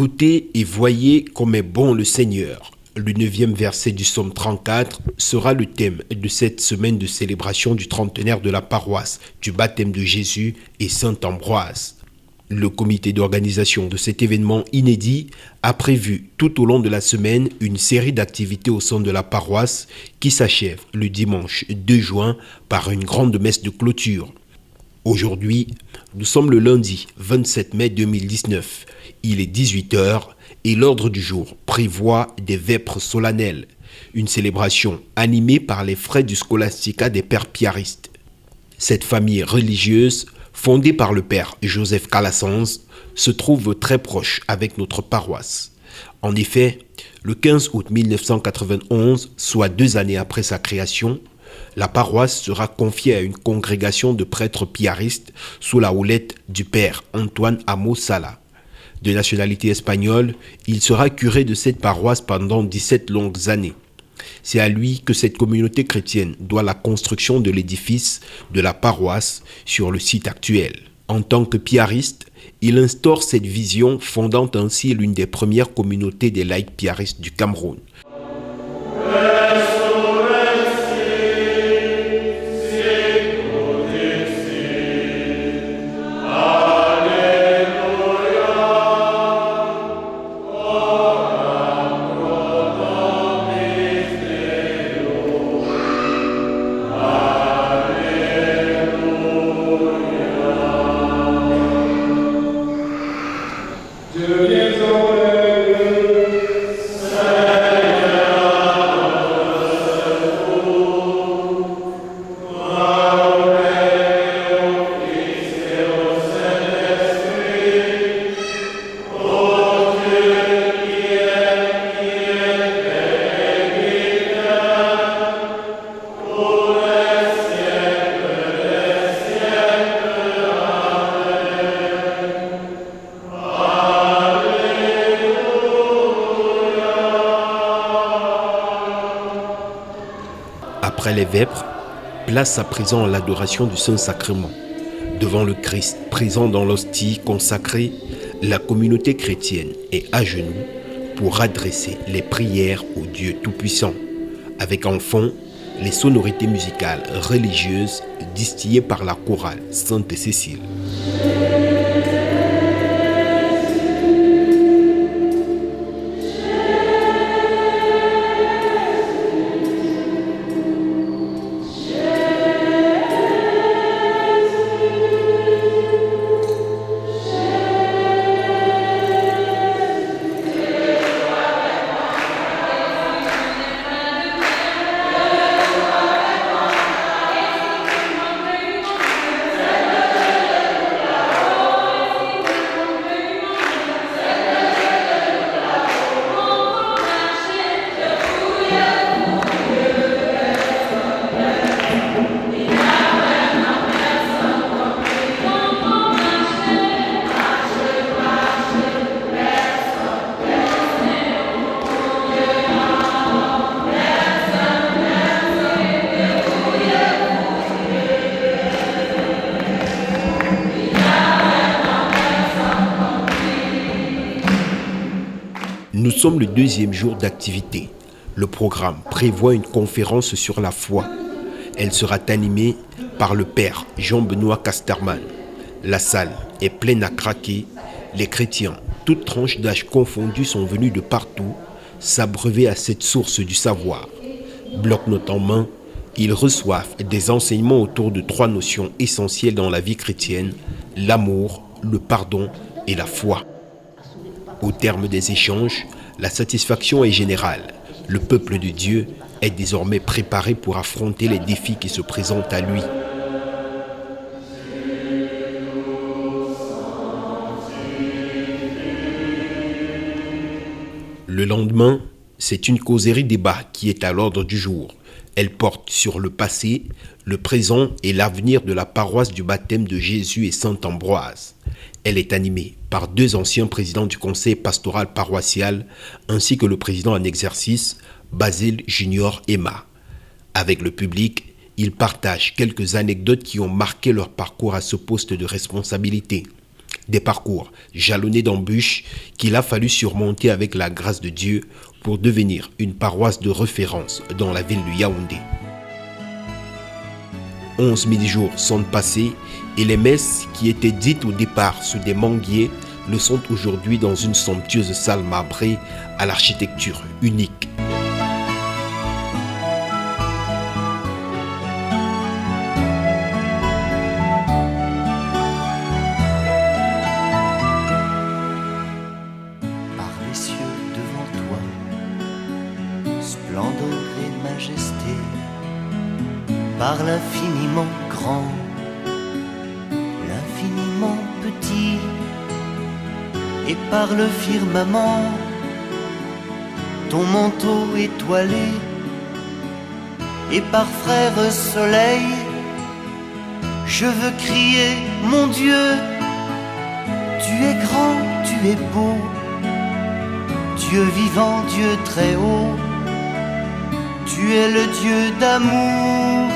Goûtez et voyez comme est bon le Seigneur. Le 9e verset du psaume 34 sera le thème de cette semaine de célébration du trentenaire de la paroisse, du baptême de Jésus et Saint Ambroise. Le comité d'organisation de cet événement inédit a prévu tout au long de la semaine une série d'activités au sein de la paroisse qui s'achève le dimanche 2 juin par une grande messe de clôture. Aujourd'hui, nous sommes le lundi 27 mai 2019. Il est 18h et l'ordre du jour prévoit des vêpres solennelles, une célébration animée par les frères du Scholastica des Pères Piaristes. Cette famille religieuse, fondée par le père Joseph Calasanz, se trouve très proche avec notre paroisse. En effet, le 15 août 1991, soit 2 années après sa création, la paroisse sera confiée à une congrégation de prêtres piaristes sous la houlette du père Antoine Amo Sala. De nationalité espagnole, il sera curé de cette paroisse pendant 17 longues années. C'est à lui que cette communauté chrétienne doit la construction de l'édifice de la paroisse sur le site actuel. En tant que piariste, il instaure cette vision, fondant ainsi l'une des premières communautés des laïcs piaristes du Cameroun. Après les vêpres, place à présent à l'adoration du Saint-Sacrement. Devant le Christ présent dans l'hostie consacrée, la communauté chrétienne est à genoux pour adresser les prières au Dieu Tout-Puissant, avec en fond les sonorités musicales religieuses distillées par la chorale Sainte-Cécile. Nous sommes le 2e jour d'activité. Le programme prévoit une conférence sur la foi. Elle sera animée par le père Jean-Benoît Casterman. La salle est pleine à craquer. Les chrétiens, toutes tranches d'âge confondues, sont venus de partout s'abreuver à cette source du savoir. Bloc-notes en main, ils reçoivent des enseignements autour de 3 notions essentielles dans la vie chrétienne: l'amour, le pardon et la foi. Au terme des échanges, la satisfaction est générale. Le peuple de Dieu est désormais préparé pour affronter les défis qui se présentent à lui. Le lendemain, c'est une causerie débat qui est à l'ordre du jour. Elle porte sur le passé, le présent et l'avenir de la paroisse du baptême de Jésus et Saint Ambroise. Elle est animée par 2 anciens présidents du conseil pastoral paroissial ainsi que le président en exercice, Basile Junior Emma. Avec le public, ils partagent quelques anecdotes qui ont marqué leur parcours à ce poste de responsabilité. Des parcours jalonnés d'embûches qu'il a fallu surmonter avec la grâce de Dieu pour devenir une paroisse de référence dans la ville de Yaoundé. 11 000 jours sont passés et les messes qui étaient dites au départ sous des manguiers le sont aujourd'hui dans une somptueuse salle marbrée à l'architecture unique. Par les cieux devant toi, splendeur et majesté, par l'infiniment grand, l'infiniment petit, et par le firmament, ton manteau étoilé, et par frère soleil, je veux crier, mon Dieu, tu es grand, tu es beau, Dieu vivant, Dieu très haut, tu es le Dieu d'amour.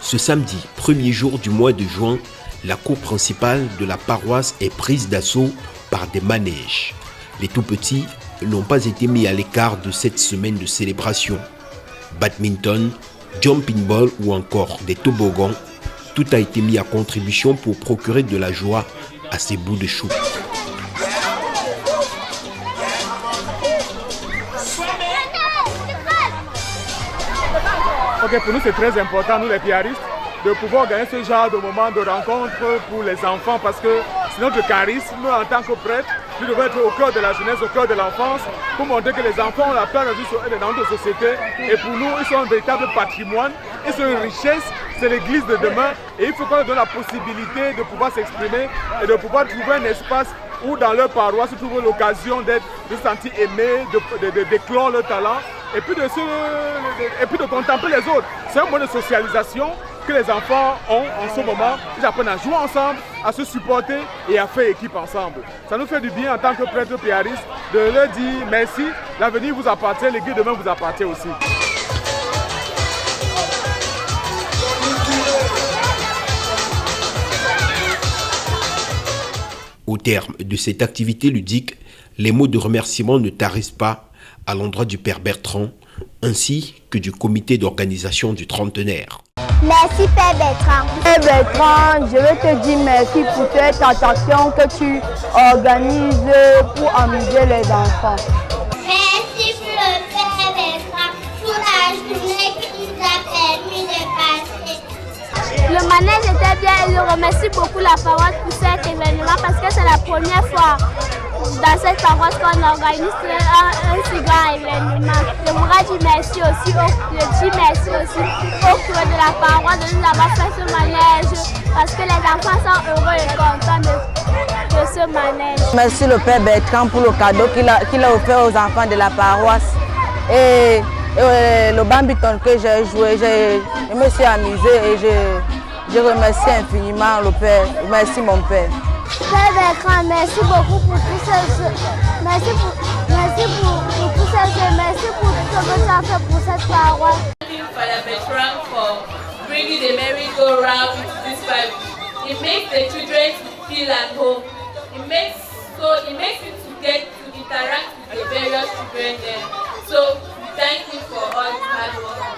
Ce samedi, premier jour du mois de juin, la cour principale de la paroisse est prise d'assaut par des manèges. Les tout-petits n'ont pas été mis à l'écart de cette semaine de célébration. Badminton, jumping ball ou encore des toboggans, tout a été mis à contribution pour procurer de la joie à ces bouts de chou. Ok, pour nous c'est très important, nous les piaristes, de pouvoir gagner ce genre de moment de rencontre pour les enfants parce que c'est notre charisme en tant que prêtre. Nous devons être au cœur de la jeunesse, au cœur de l'enfance pour montrer que les enfants ont la place dans notre société et pour nous ils sont un véritable patrimoine, ils sont une richesse, c'est l'église de demain et il faut qu'on leur donne la possibilité de pouvoir s'exprimer et de pouvoir trouver un espace où dans leur paroisse ils trouvent l'occasion de se sentir aimés, d'éclore leur talent et puis de contempler les autres. C'est un mode de socialisation que les enfants ont en ce moment. Ils apprennent à jouer ensemble, à se supporter et à faire équipe ensemble. Ça nous fait du bien en tant que prêtres piaristes de leur dire merci, l'avenir vous appartient, l'église demain vous appartient aussi. Au terme de cette activité ludique, les mots de remerciement ne tarissent pas à l'endroit du Père Bertrand ainsi que du comité d'organisation du trentenaire. Merci Père Bertrand. Père Bertrand, je veux te dire merci pour cette attention que tu organises pour amuser les enfants. Merci pour le Père Bertrand pour la journée qu'il nous a permis de passer. Le manège était bien et je remercie beaucoup la paroisse pour cet événement parce que c'est la première fois dans cette paroisse qu'on organise un si grand événement. Je voudrais dire merci aussi au curé de la paroisse de nous avoir fait ce manège parce que les enfants sont heureux et contents de ce manège. Merci le Père Bertrand pour le cadeau qu'il a offert aux enfants de la paroisse et le badminton que j'ai joué, je me suis amusée et je remercie infiniment le Père. Merci mon Père. Père Bertrand, merci beaucoup pour tout ce merci pour tout ce merci pour tout ce que tu as fait pour cette paroisse. Father Bertrand for bringing the merry-go-round to this Bible. It makes the children feel at home. It makes it to get to interact with the various children there. So thank you for all this hard work.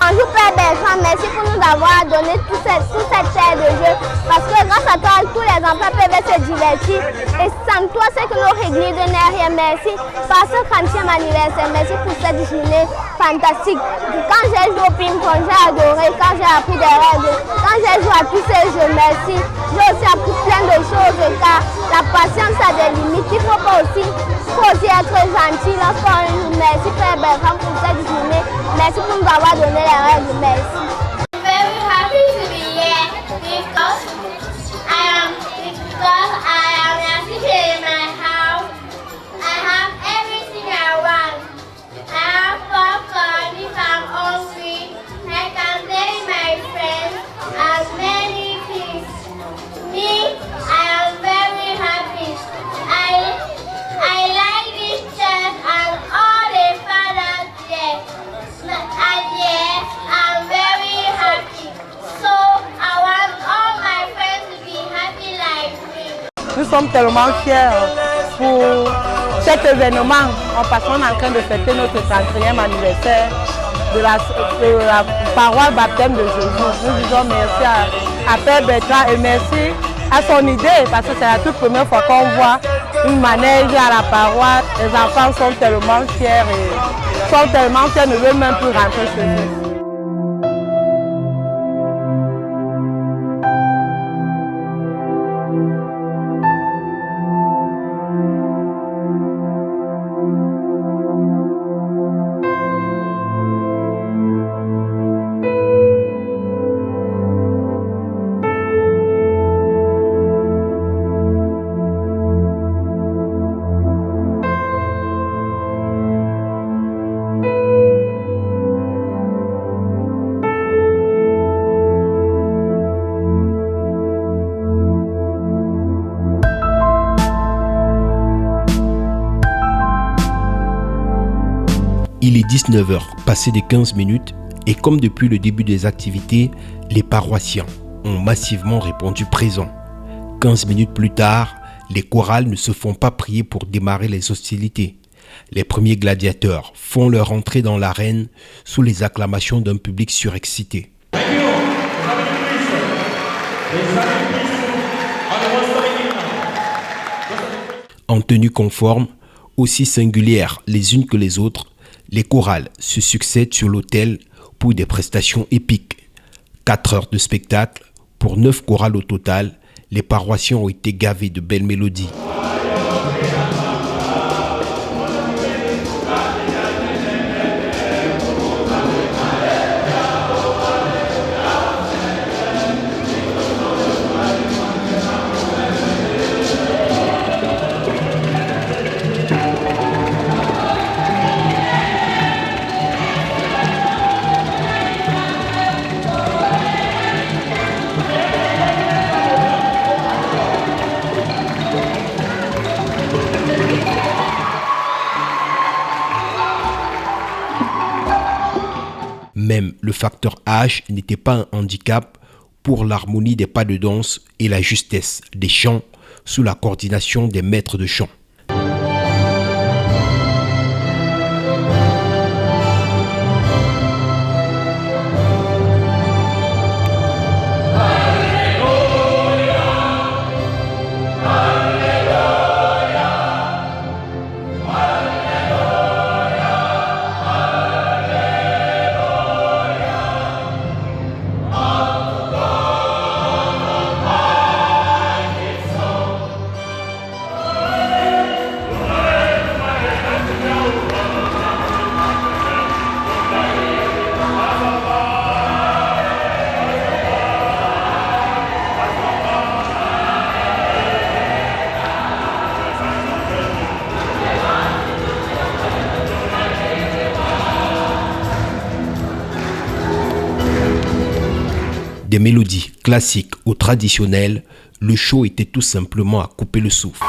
Bonjour Père Bertrand, merci pour nous avoir donné toute cette terre de jeu parce que grâce à toi, tous les enfants peuvent se divertir et sans toi, c'est que notre église n'est rien. Merci par ce 30e anniversaire, merci pour cette journée fantastique. Quand j'ai joué au ping-pong, j'ai adoré, quand j'ai appris des règles, quand j'ai joué à tous ces jeux, merci. J'ai aussi appris plein de choses car la patience a des limites, il faut aussi être gentil lorsqu'on joue. Merci Père Bertrand pour cette journée, merci pour nous avoir donné les règles, merci. I'm very happy to be here because I am sitting in my house. sommes tellement fiers pour cet événement, parce qu'on est en train de fêter notre 30e anniversaire de la paroisse baptême de Jésus. Nous disons merci à Père Bertrand et merci à son idée, parce que c'est la toute première fois qu'on voit une manège à la paroisse. Les enfants sont tellement fiers ne veulent même plus rentrer chez eux. Il est 19h, passé de 15 minutes, et comme depuis le début des activités, les paroissiens ont massivement répondu présent. 15 minutes plus tard, les chorales ne se font pas prier pour démarrer les hostilités. Les premiers gladiateurs font leur entrée dans l'arène sous les acclamations d'un public surexcité. En tenue conforme, aussi singulières les unes que les autres, les chorales se succèdent sur l'autel pour des prestations épiques. 4 heures de spectacle pour 9 chorales au total, les paroissiens ont été gavés de belles mélodies. Même le facteur H n'était pas un handicap pour l'harmonie des pas de danse et la justesse des chants sous la coordination des maîtres de chant. Des mélodies classiques ou traditionnelles, le show était tout simplement à couper le souffle.